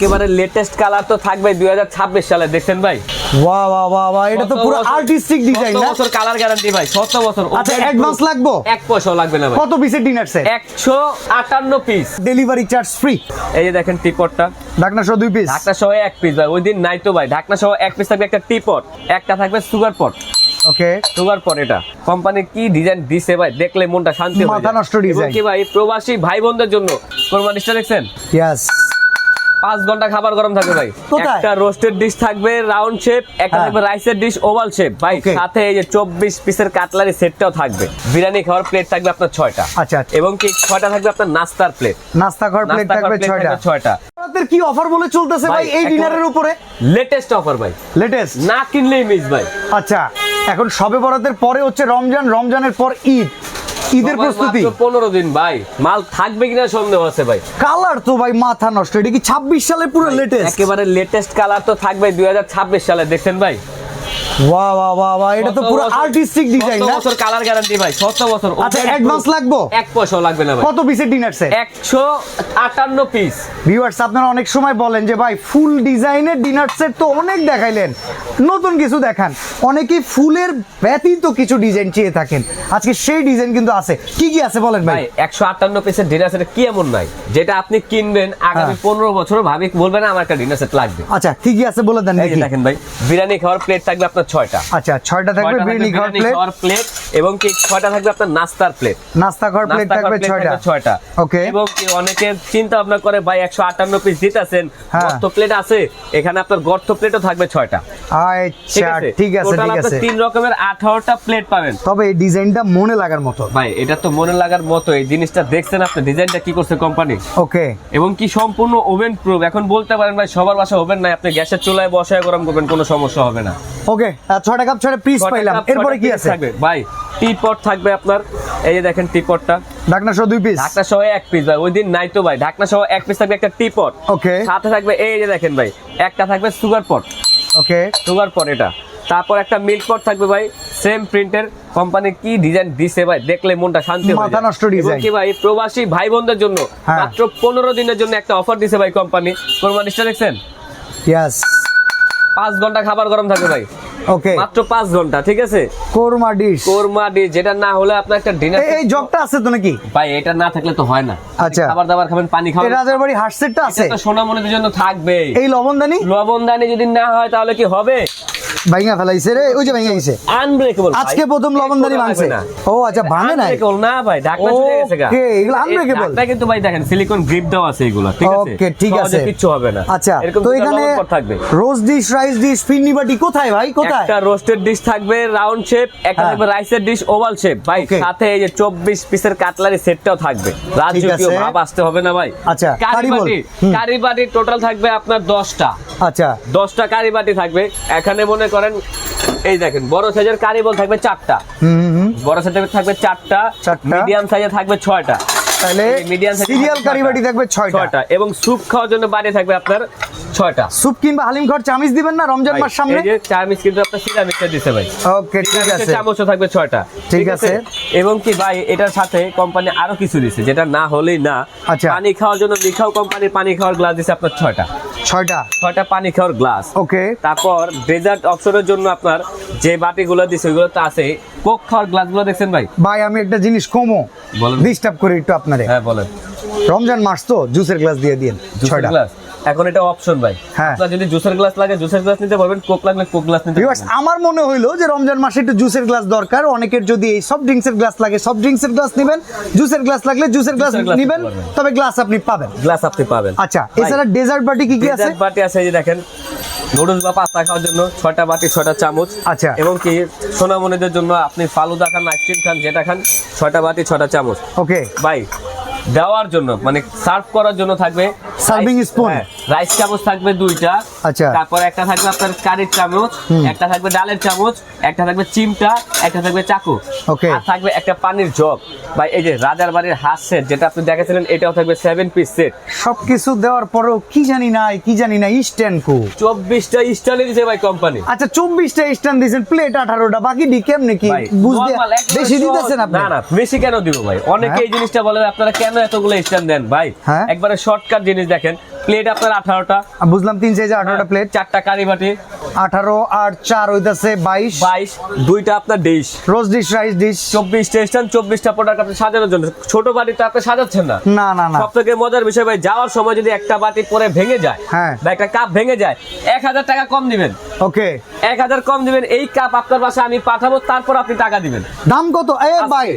একেবারে latest colour তো থাকবে 2026 সালে দেখছেন ভাই। ওয়া ওয়া ওয়া ওয়া এটা তো পুরো আর্টিস্টিক ডিজাইন না? 7 বছর কালার গ্যারান্টি ভাই, 7 বছর। আচ্ছা অ্যাডভান্স লাগবে? এক পয়সাও লাগবে না ভাই। কত পিসের dinner set? 158 piece, delivery charge free. এই যে দেখেন টিপটটা, ঢাকনা সহ 2 পিস, ঢাকনা সহ 1 পিস ভাই। ওই দিন নাই তো ভাই, ঢাকনা সহ 1 পিস থাকবে, একটা টিপট, একটা থাকবে সুগার পট। ওকে সুগার পট, এটা কোম্পানি কি ডিজাইন দিছে ভাই, দেখলে মনটা শান্তি হয়ে যায়। মাথা নষ্ট ডিজাইন কি ভাই, প্রবাসী ভাই বোনদের জন্য কোরবানিটা দেখছেন, ইয়েস 5 ঘন্টা খাবার গরম থাকবে ভাই। কোথায়? একটা রোস্টেড ডিশ থাকবে রাউন্ড শেপ, একটা থাকবে রাইসের ডিশ ওভাল শেপ ভাই। সাথে এই যে 24 পিসের কাটলারি সেটটাও থাকবে। বিরিয়ানি খাওয়ার প্লেট থাকবে আপনার 6টা। আচ্ছা এবং কি 6টা থাকবে আপনার নাস্তার প্লেট। নাস্তা ঘর প্লেট থাকবে 6টা। আপনাদের কি অফার বলে চলতেছে ভাই এই ডিনারের উপরে? লেটেস্ট অফার ভাই, লেটেস্ট, না কিনলেই মিস ভাই। আচ্ছা এখন শবে বরাতের পরে হচ্ছে রমজান, রমজানের পর ঈদ, ঈদের প্রস্তুতি 15 দিন ভাই, মাল থাকবে কিনা সন্দেহ আছে ভাই। কালার তো ভাই মাথা নষ্ট, এটা কি 26 সালে পুরো লেটেস্ট? একেবারে লেটেস্ট কালার তো থাকবে 2026 সালে দেখছেন ভাই। ওয়া ওয়া ওয়া ওয়া এটা তো পুরো আর্টিস্টিক ডিজাইন না? 7 বছর কালার গ্যারান্টি ভাই, 7 বছর। আচ্ছা অ্যাডভান্স লাগবে? এক পয়সাও লাগবে না ভাই। কত পিসের ডিনার সেট? 158 পিস। ভিউয়ার্স আপনারা অনেক সময় বলেন যে ভাই ফুল ডিজাইনের ডিনার সেট তো অনেক দেখাইলেন, নতুন কিছু দেখান। অনেকেই ফুলের ব্যতীত কিছু ডিজাইন চেয়ে থাকেন, আজকে সেই ডিজাইন কিন্তু আছে। কি কি আছে বলেন ভাই? 158 পিসের ডিনার সেট কি এমন নাই যেটা আপনি কিনবেন আগামী 15 বছর ভাবি বলবেন আমার একটা ডিনার সেট লাগবে। আচ্ছা কি কি আছে বলে দেন। এই যে দেখেন ভাই, বিরিয়ানি খাওয়ার প্লেট থাকবে আপনার 6টা। আচ্ছা 6টা থাকবে বিরিয়ানি খাওয়ার প্লেট, এবং কি 6টা থাকবে আপনার নাস্তার প্লেট। নাস্তা ঘর প্লেট থাকবে 6টা। ওকে। এবং কি অনেকে চিন্তা ভাবনা করে ভাই 158 পিস দিতেছেন, গর্ত প্লেট আছে, এখানে আপনার গর্ত প্লেটও থাকবে 6টা। আচ্ছা ঠিক আছে ঠিক আছে। 3 রকমের 18টা প্লেট পাবেন। তবে এই ডিজাইনটা মনে লাগার মতো ভাই, এটা তো মনে লাগার মতো। এই জিনিসটা দেখছেন আপনি, ডিজাইনটা কি করছে কোম্পানি। ওকে। এবং কি সম্পূর্ণ ওভেন প্রুফ। এখন বলতে পারেন ভাই সবার বাসা ওভেন নাই, আপনি গ্যাসের চুলায় বসায় গরম করবেন, কোনো সমস্যা হবে না। ওকে 6টা কাপ 6টা পিস পাইলাম। এরপরে কি আছে ভাই? টিপট থাকবে আপনার, এই যে দেখেন টিপটটা, ঢাকনা সহ 2 পিস, ঢাকনা সহ 1 পিস ভাই। ওই দিন নাই তো ভাই, ঢাকনা সহ 1 পিস থাকবে, একটা টিপট। ওকে। সাথে থাকবে এই যে দেখেন ভাই, একটা থাকবে সুগার পট। ওকে সুগার পট এটা। তারপর একটা মিল্ক পট থাকবে ভাই, সেম প্রিন্টের। কোম্পানি কি ডিজাইন দিছে ভাই, দেখলে মনটা শান্তি হয়ে যায়। মাথা নষ্ট ডিজাইন। কি ভাই, প্রবাসী ভাই বোনদের জন্য মাত্র 15 দিনের জন্য একটা অফার দিছে ভাই কোম্পানি। কোরবানিটা দেখছেন, ইয়েস 5 ঘন্টা খাবার গরম থাকবে ভাই। ওকে মাত্র 5 ঘন্টা, ঠিক আছে। কোরমা ডিশ, কোরমা ডিশ, যেটা না হলে আপনার একটা ডিনার। এই জগটা আছে তো নাকি ভাই? এটা না থাকলে তো হয় না। আচ্ছা খাবার দাবার খাবেন, পানি খাবেন। এই রাজার বাড়ি হাট সেটটা আছে, এটা তো সোনামণিদের জন্য থাকবে। এই লবণদানি, লবণদানি যদি না হয় তাহলে কি হবে? ভাঙা ফেলাইছে রে, ওই যে ভাঙা গেছে। আনব্রেকেবল, আজকে প্রথম লবণদানি ভাঙছে। ও আচ্ছা ভাঙে না? আনব্রেকেবল না ভাই, ঢাকনা চলে গেছে গা। ওকে এগুলো আনব্রেকেবল। এটা কিন্তু ভাই দেখেন সিলিকন গ্রিপ দেওয়া আছে এগুলো, ঠিক আছে। ওকে ঠিক আছে, কিচ্ছু হবে না। আচ্ছা এরকম তো এখানে থাকবে রোস্ট ডিশ, রাইস ডিশ, ফিরনি বাটি কোথায় ভাই, কোথায়? একটা রোস্টেড ডিশ থাকবে রাউন্ড শেপ, একটা থাকবে রাইসের ডিশ ওভাল শেপ ভাই। সাথে এই যে 24 পিসের কাটলারি সেটটাও থাকবে। রাজকীয় ভাব আসতে হবে না ভাই। আচ্ছা কারি বাটি টোটাল থাকবে আপনার 10টা। আচ্ছা 10টা কারি বাটি থাকবে। এখানে মনে করেন এই দেখেন, বড় সাইজের কারি বল থাকবে 4টা। বড় সাইজের থাকবে 4টা, মিডিয়াম সাইজে থাকবে 6টা। তাহলে মিডিয়াম সিরিয়াল কারি বাটি থাকবে 6টা, এবং স্যুপ খাওয়ার জন্য বাটি থাকবে আপনার 6টা। স্যুপ কিংবা হালিম ঘর চামিচ দিবেন না রমজান মাস সামনে? এই যে চামিচ কিন্তু আপনার সিরামিকটা দিতে ভাই। ওকে ঠিক আছে, চামচও থাকবে 6টা, ঠিক আছে। এবং কি ভাই এটার সাথে কোম্পানি আরো কিছু দিছে যেটা না হলেই না। আচ্ছা পানি খাওয়ার জন্য লিখাও কোম্পানি পানি খাওয়ার গ্লাস দিছে আপনার 6টা পানি খাওয়ার গ্লাস। ওকে। তারপর ডেজার্ট অপশনের জন্য আপনার যে বাটিগুলো দিছে ওইগুলো তো আছে। কোক খাওয়ার গ্লাসগুলো দেখছেন ভাই? ভাই আমি একটা জিনিস কমো ডিস্টার্ব করি একটু আপনারে। হ্যাঁ বলেন। রমজান মাস তো জুসের গ্লাস দিয়ে দিন 6টা গ্লাস। এখন এটা অপশন ভাই, আপনার যদি জুসের গ্লাস লাগে জুসের গ্লাস নিতে পারবেন, কোক লাগলে কোক গ্লাস নিতে পারবেন। আমার মনে হইলো যে রমজান মাসে একটু জুসের গ্লাস দরকার, অনেকের যদি এই সফট ড্রিঙ্কসের গ্লাস লাগে সফট ড্রিঙ্কসের গ্লাস নেবেন, জুসের গ্লাস লাগলে জুসের গ্লাস নেবেন, তবে গ্লাস আপনি পাবেন। গ্লাস আপনি পাবেন। আচ্ছা এছাড়া ডেজার্ট বাটি কি কি আছে? ডেজার্ট বাটি আছে, এই যে দেখেন নুডলস বা পাস্তা খাওয়ার জন্য 6টা বাটি 6টা চামচ। আচ্ছা এবং কি সোনামণিদের জন্য আপনি ফালুদা খান, আইসক্রিম খান, যেটা খান 6টা বাটি 6টা চামচ। ওকে ভাই দেওয়ার জন্য মানে সার্ভ করার জন্য থাকবে সার্ভিং স্পুন, রাইস চামচ থাকবে 2টা। আচ্ছা তারপর একটা থাকবে আপনার কারির চামচ, একটা থাকবে ডালের চামচ, একটা থাকবে চিমটা, একটা থাকবে চাকু। ওকে। আর থাকবে একটা পানির জগ। ভাই এই যে রাজার বাড়ির হাঁস সেট যেটা আপনি দেখাছিলেন, এটাও থাকবে 7 পিস সেট। সবকিছু দেওয়ার পরেও কি জানি না স্ট্যান্ড কো 24টা স্টাইলে দিছে ভাই কোম্পানি। আচ্ছা 24টা স্ট্যান্ড দিয়েছেন, প্লেট 18টা, বাকি ডি কেমনে কি বুঝতে বেশি দিতেছেন আপনি? না বেশি কেন দিব ভাই? অনেকে এই জিনিসটা বলে আপনারা কেন এতগুলো স্ট্যান্ড দেন ভাই। একবারে শর্টকাট জিনিস দেখেন, প্লেট আপনার 18টা, বুঝলাম 3 সাইজে 18টা প্লেট, 4টা কারি বাটি, 18 আর 4 হইতাছে 22, 2টা আপনার dish, rose dish, rice dish, 24টা স্ট্যান্ড, 24টা প্রোডাক্ট আপনি সাজানোর জন্য। ছোট বাটিতে আপনি সাজাচ্ছেন না। না না না, সব থেকে মজার বিষয় ভাই, যাওয়ার সময় যদি একটা বাটি পরে ভেঙে যায়, হ্যাঁ, বা একটা কাপ ভেঙে যায়, 1000 টাকা কম দিবেন। ওকে, 1000 কম দিবেন, এই কাপ আপনার বাসায় আমি পাঠাবো, তারপর আপনি টাকা দিবেন। দাম কত? এ ভাই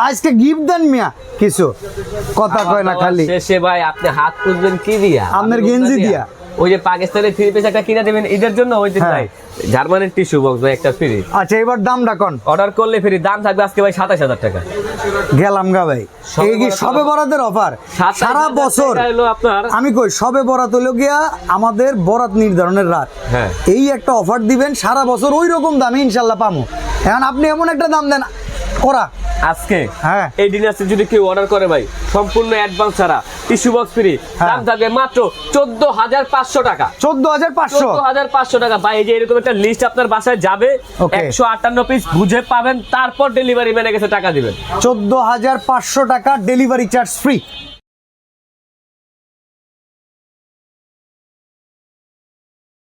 আজকে গিফট দেন মিয়া, কিছু কথা কয় না খালি। শেষে ভাই আপনি হাত পুষবেন কি দিয়া? আপনার গেঞ্জি দিয়া। ওই যে পাকিস্তানের থ্রি পিস একটা কিনে দেবেন ঈদের জন্য, ওই যে নাই জার্মানির টিস্যু বক্স ভাই একটা ফ্রি। আচ্ছা এবার দামটা কোন? অর্ডার করলে ফ্রি, দাম থাকবে আজকে ভাই 27000 টাকা। গেলাম গা ভাই, এই কি সবে বরাতের অফার? সারা বছর আপনার আমি কই সবে বরাত হলো গিয়া আমাদের বরাত নির্ধারণের রাত, হ্যাঁ, এই একটা অফার দিবেন, সারা বছর ওই রকম দামে ইনশাল্লাহ পামু। এখন আপনি এমন একটা দাম দেন করা আজকে হ্যাঁ, এই ডিনার সেট যদি কেউ অর্ডার করে ভাই, সম্পূর্ণ অ্যাডভান্স ছাড়া, টিস্যু বক্স ফ্রি, দাম থাকবে মাত্র 14500 টাকা। 14500 14500 টাকা ভাই। এই যে এরকম একটা লিস্ট আপনার বাসায় যাবে, Okay. 158 পিস বুঝে পাবেন, তারপর ডেলিভারি ম্যানের কাছে টাকা দিবেন। 14500 টাকা ডেলিভারি চার্জ ফ্রি।